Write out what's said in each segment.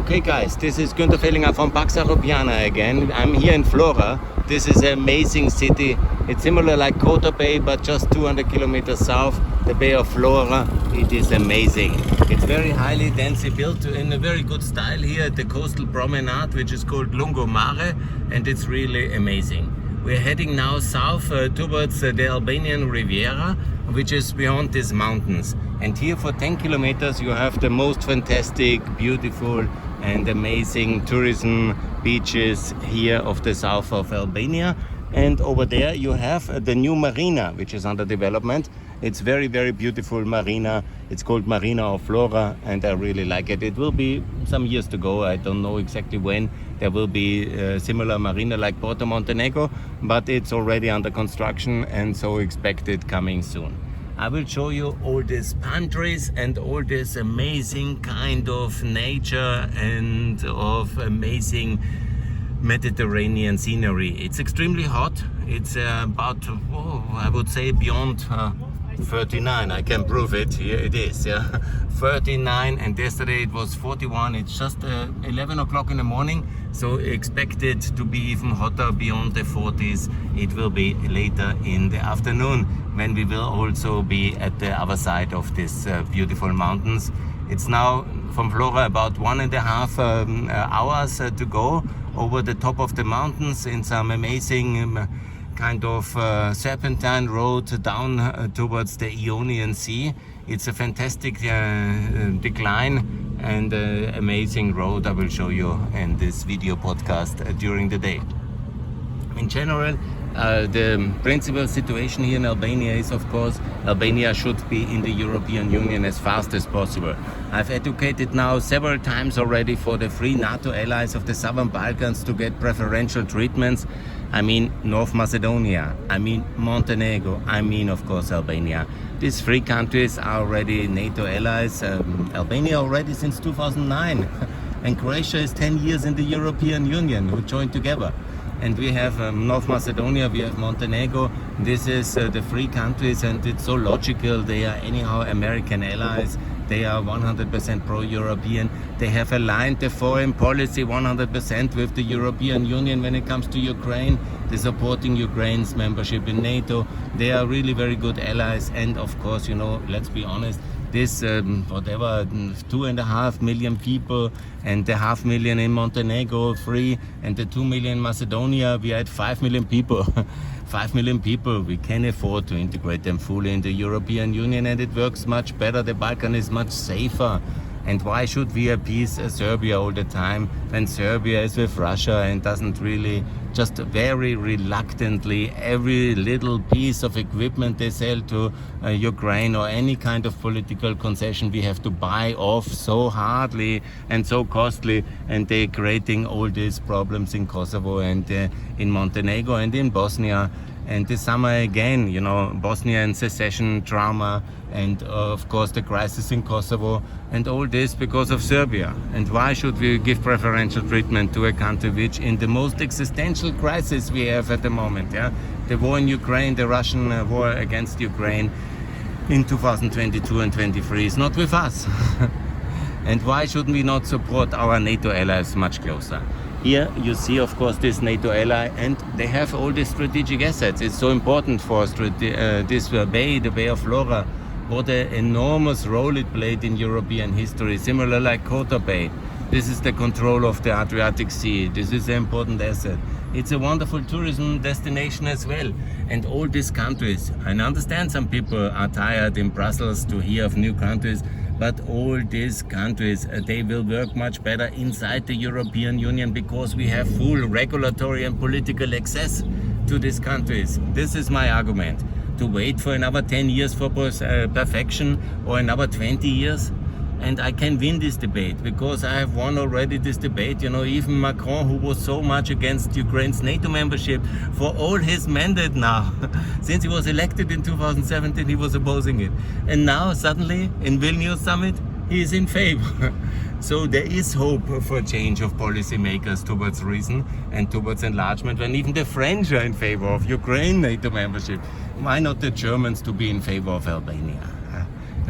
Okay guys, this is Günther Fehlinger from Pax Europiana again. I'm here in Vlora. This is an amazing city. It's similar like Kota Bay, but just 200 kilometers south, the Bay of Vlora. It is amazing. It's very highly densely built in a very good style here at the coastal promenade, which is called Lungomare, and it's really amazing. We're heading now south towards the Albanian Riviera, which is beyond these mountains. And here for 10 kilometers you have the most fantastic, beautiful and amazing tourism beaches here of the south of Albania. And over there you have the new marina, which is under development. It's very, very beautiful marina. It's called Marina of Vlora, and I really like it. It will be some years to go. I don't know exactly when. There will be a similar marina like Porto Montenegro, but it's already under construction and so expected coming soon. I will show you all these palm trees and all this amazing kind of nature and of amazing Mediterranean scenery. It's extremely hot. It's about, I would say beyond 39. I can prove it. Here it is, yeah. 39, and yesterday it was 41. It's just 11 o'clock in the morning, so expected to be even hotter beyond the 40s. It will be later in the afternoon when we will also be at the other side of these beautiful mountains. It's now from Vlora about 1.5 hours to go over the top of the mountains in some amazing kind of serpentine road down towards the Ionian Sea. It's a fantastic decline and amazing road I will show you in this video podcast during the day. In general, the principal situation here in Albania is, of course, Albania should be in the European Union as fast as possible. I've advocated now several times already for the three NATO allies of the Southern Balkans to get preferential treatments. I mean North Macedonia, I mean Montenegro, I mean of course Albania. These three countries are already NATO allies, Albania already since 2009, and Croatia is 10 years in the European Union, who joined together. And we have North Macedonia, we have Montenegro. This is the three countries, and it's so logical. They are anyhow American allies. They are 100% pro-European. They have aligned the foreign policy 100% with the European Union when it comes to Ukraine. They're supporting Ukraine's membership in NATO. They are really very good allies. And of course, you know, let's be honest, this 2.5 million people and the 500,000 in Montenegro free, and the 2 million in Macedonia, we had 5 million people. 5 million people, we can afford to integrate them fully in the European Union, and it works much better. The Balkan is much safer. And why should we appease Serbia all the time when Serbia is with Russia and doesn't really, just very reluctantly, every little piece of equipment they sell to Ukraine or any kind of political concession we have to buy off so hardly and so costly, and they're creating all these problems in Kosovo and in Montenegro and in Bosnia. And this summer again, you know, Bosnian secession drama, and of course the crisis in Kosovo, and all this because of Serbia. And why should we give preferential treatment to a country which in the most existential crisis we have at the moment, yeah? The war in Ukraine, the Russian war against Ukraine in 2022 and 23 is not with us. And why should we not support our NATO allies much closer? Here you see, of course, this NATO ally, and they have all these strategic assets. It's so important for this bay, the Bay of Vlora. What an enormous role it played in European history, similar like Kota Bay. This is the control of the Adriatic Sea. This is an important asset. It's a wonderful tourism destination as well. And all these countries, I understand some people are tired in Brussels to hear of new countries, but all these countries, they will work much better inside the European Union because we have full regulatory and political access to these countries. This is my argument. To wait for another 10 years for perfection or another 20 years, and I can win this debate because I have won already this debate. You know, even Macron, who was so much against Ukraine's NATO membership for all his mandate now, since he was elected in 2017, he was opposing it. And now suddenly in Vilnius summit, he is in favor. So there is hope for change of policymakers towards reason and towards enlargement, when even the French are in favor of Ukraine NATO membership. Why not the Germans to be in favor of Albania?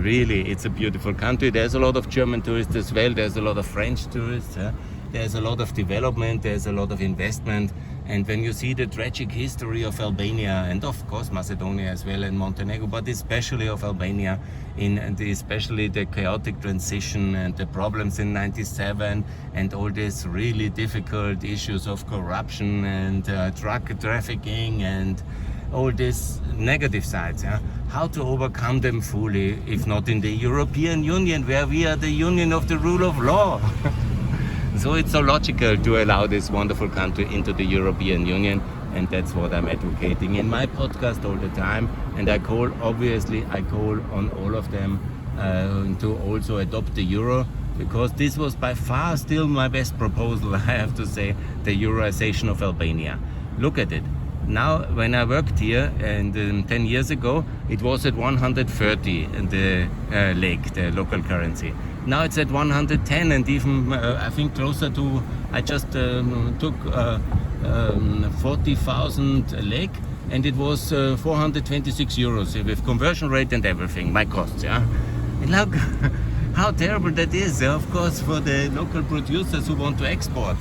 Really, it's a beautiful country. There's a lot of German tourists as well. There's a lot of French tourists. There's a lot of development. There's a lot of investment. And when you see the tragic history of Albania, and of course Macedonia as well, and Montenegro, but especially of Albania, especially the chaotic transition and the problems in '97, and all these really difficult issues of corruption and drug trafficking and all these negative sides, how to overcome them fully, if not in the European Union, where we are the union of the rule of law. So it's so logical to allow this wonderful country into the European Union, and that's what I'm advocating in my podcast all the time. And I call on all of them to also adopt the euro, because this was by far still my best proposal, I have to say, the Euroization of Albania. Look at it. Now, when I worked here, and 10 years ago, it was at 130 in the lek, the local currency. Now it's at 110, and even I think closer to. I just took 40,000 lek, and it was 426 euros with conversion rate and everything. My costs, And look how terrible that is. Of course, for the local producers who want to export,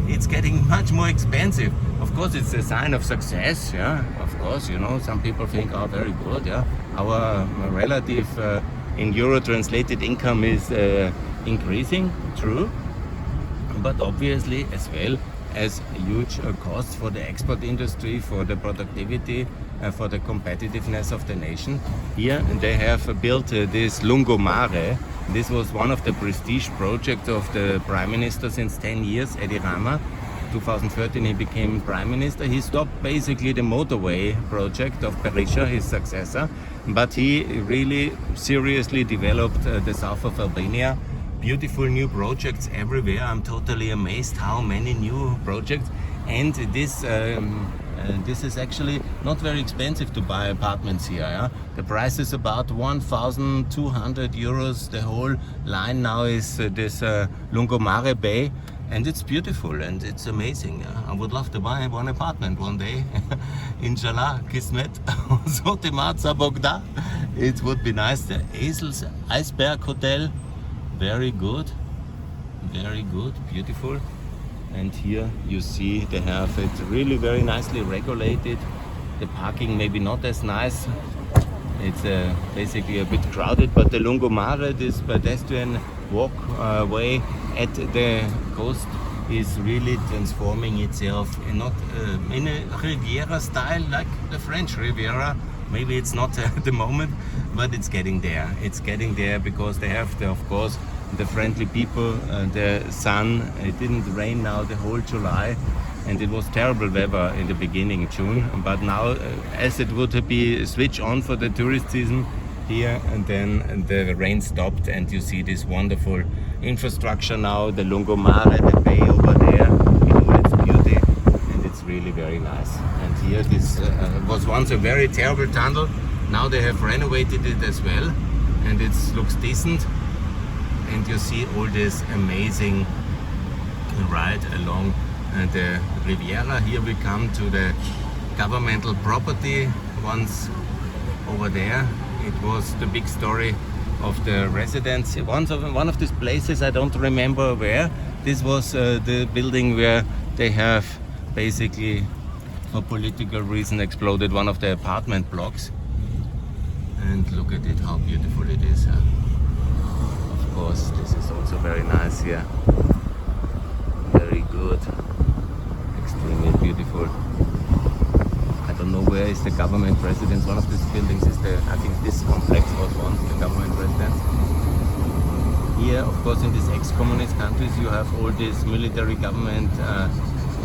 it's getting much more expensive. Of course, it's a sign of success, Of course, some people think, oh, very good, Our relative in euro translated income is increasing, true. But obviously, as well as huge costs for the export industry, for the productivity, for the competitiveness of the nation. Here, they have built this lungomare. This was one of the prestige projects of the Prime Minister since 10 years, Edi Rama. 2013 he became Prime Minister. He stopped basically the motorway project of Berisha, his successor, but he really seriously developed the south of Albania. Beautiful new projects everywhere. I'm totally amazed how many new projects, and this is actually not very expensive to buy apartments here. The price is about 1,200 euros. The whole line now is this Lungomare Bay, and it's beautiful and it's amazing. I would love to buy one apartment one day. Inshallah, Kismet, Sotimatsa Bogda. It would be nice. The Esels Iceberg Hotel, very good, beautiful. And here you see they have it really very nicely regulated. The parking maybe not as nice. It's basically a bit crowded, but the Lungomare, this pedestrian walkway at the coast, is really transforming itself in not in a Riviera style like the French Riviera. Maybe it's not at the moment, but it's getting there. It's getting there because they have, of course, the friendly people, the sun. It didn't rain now the whole July, and it was terrible weather in the beginning June. But now, as it would be switch on for the tourist season here, and then the rain stopped, and you see this wonderful infrastructure now, the Lungomare, the bay over there in all its beauty, and it's really very nice. And here this was once a very terrible tunnel. Now they have renovated it as well, and it looks decent. And you see all this amazing ride along the Riviera. Here we come to the governmental property. Once over there, it was the big story of the residents. One of these places, I don't remember where. This was the building where they have basically, for political reason, exploded one of the apartment blocks. And look at it, how beautiful it is. Of course, this is also very nice here. Very good. Extremely beautiful. I don't know where is the government residence. One of these buildings is I think this complex was once the government residence. Here, of course, in these ex-communist countries, you have all these military government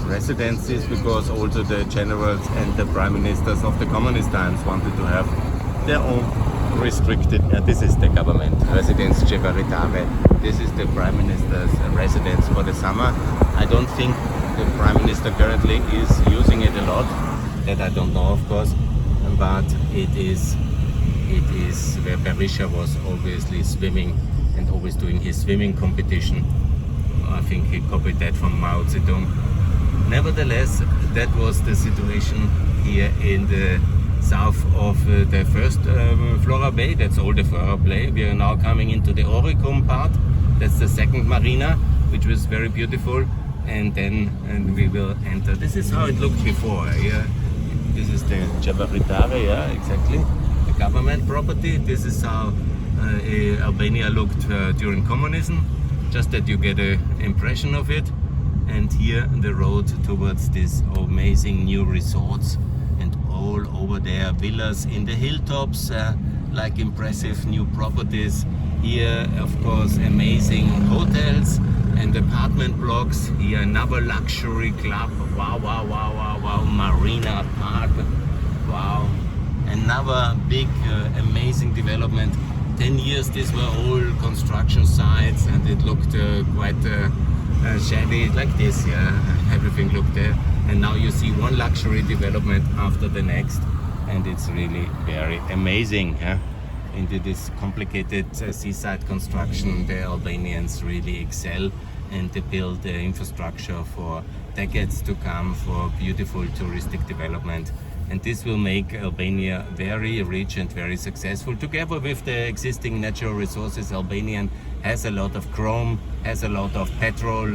residences, because also the generals and the prime ministers of the communist times wanted to have their own restricted. This is the government residence, Cevaritare. This is the prime minister's residence for the summer. I don't think the prime minister currently is using it a lot. That I don't know, of course, but it is where Berisha was obviously swimming and always doing his swimming competition. I think he copied that from Mao Zedong. Nevertheless, that was the situation here in the south of the first Vlora Bay. That's all the Vlora Bay. We are now coming into the Oricum part. That's the second marina, which was very beautiful. And then we will enter. This is how it looked before. Yeah, this is the Javaritare. Yeah, exactly. The government property. This is how Albania looked during communism. Just that you get an impression of it. And here the road towards these amazing new resorts, and all over there villas in the hilltops, like impressive new properties. Here, of course, amazing hotels and apartment blocks. Here another luxury club. Wow, wow, wow, wow, wow. Marina Park. Wow. Another big, amazing development. 10 years these were all construction sites, and it looked quite shabby like this. Yeah, everything looked there. And now you see one luxury development after the next, and it's really very amazing. Yeah? Into this complicated seaside construction, the Albanians really excel, and they build the infrastructure for decades to come for beautiful touristic development. And this will make Albania very rich and very successful. Together with the existing natural resources, Albania has a lot of chrome, has a lot of petrol,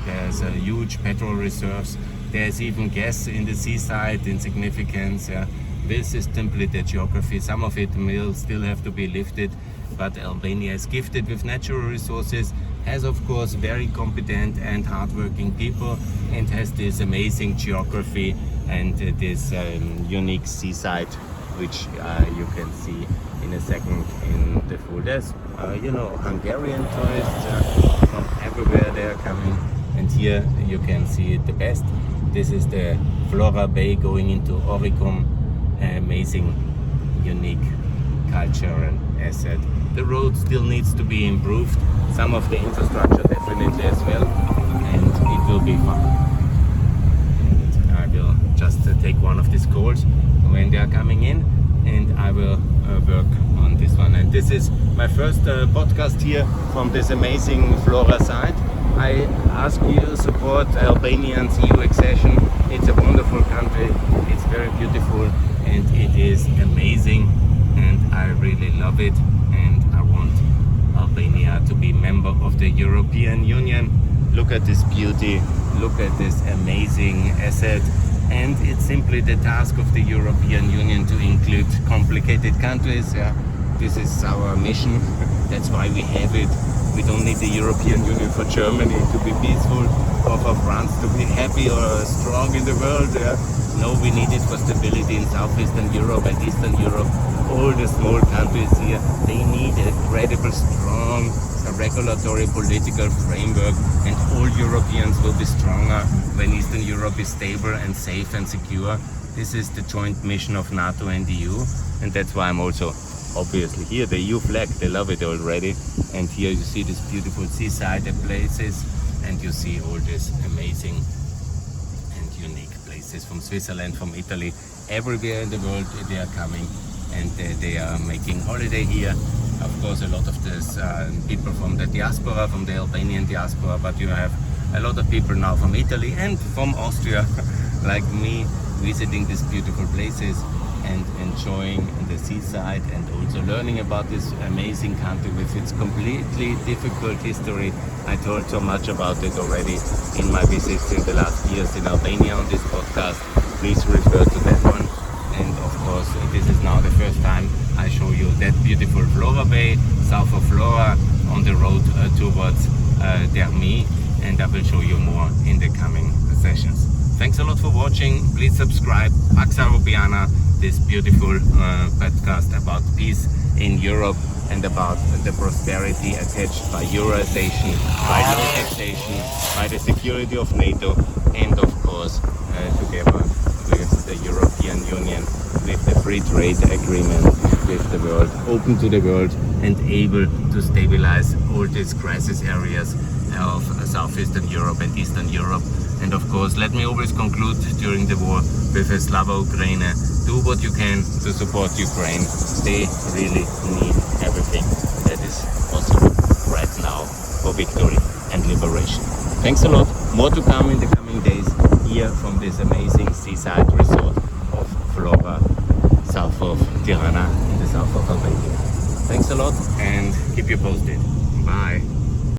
there's a huge petrol reserves. There's even gas in the seaside in significance. This is simply the geography. Some of it will still have to be lifted, but Albania is gifted with natural resources, has of course very competent and hardworking people, and has this amazing geography and this unique seaside, which you can see in a second in the full. There's Hungarian tourists from everywhere they are coming, and here you can see it the best. This is the Vlora Bay going into Oricum. Amazing, unique culture and asset. The road still needs to be improved. Some of the infrastructure definitely as well, and it will be fun. And I will just take one of these calls when they are coming in, and I will work on this one. And this is my first podcast here from this amazing Vlora site. I ask you to support Albanians EU accession. It's a wonderful country. It's very beautiful, and it is amazing, and I really love it, and I want Albania to be member of the European Union. Look at this beauty, look at this amazing asset, and it's simply the task of the European Union to include complicated countries. This is our mission. That's why we have it. We don't need the European Union for Germany to be peaceful, or for France to be happy or strong in the world. No, we need it for stability in Southeastern Europe and Eastern Europe. All the small countries here, they need a credible, strong regulatory political framework, and all Europeans will be stronger when Eastern Europe is stable and safe and secure. This is the joint mission of NATO and EU, and that's why I'm also obviously here. The EU flag, they love it already. And here you see these beautiful seaside places, and you see all these amazing and unique places from Switzerland, from Italy, everywhere in the world they are coming, and they are making holiday here. Of course, a lot of these people from the diaspora, from the Albanian diaspora, but you have a lot of people now from Italy and from Austria, like me, visiting these beautiful places and enjoying the seaside, and also learning about this amazing country with its completely difficult history. I told so much about it already in my visits in the last years in Albania on this podcast. Please refer to that one. And of course, this is now the first time I show you that beautiful Vlora Bay, south of Vlora, on the road towards Dermi, and I will show you more in the coming sessions. Thanks a lot for watching. Please subscribe. Pax Europiana, this beautiful podcast about peace in Europe and about the prosperity attached by Eurozation, by low taxation, by the security of NATO, and of course together with the European Union, with the free trade agreement with the world, open to the world and able to stabilize all these crisis areas of Southeastern Europe and Eastern Europe. And of course, let me always conclude during the war with a Slava Ukraine. Do what you can to support Ukraine. They really need everything that is possible right now for victory and liberation. Thanks a lot. More to come in the coming days here from this amazing seaside resort of Vlora. south of Tirana, in the south of Albania. Thanks a lot and keep you posted. Bye.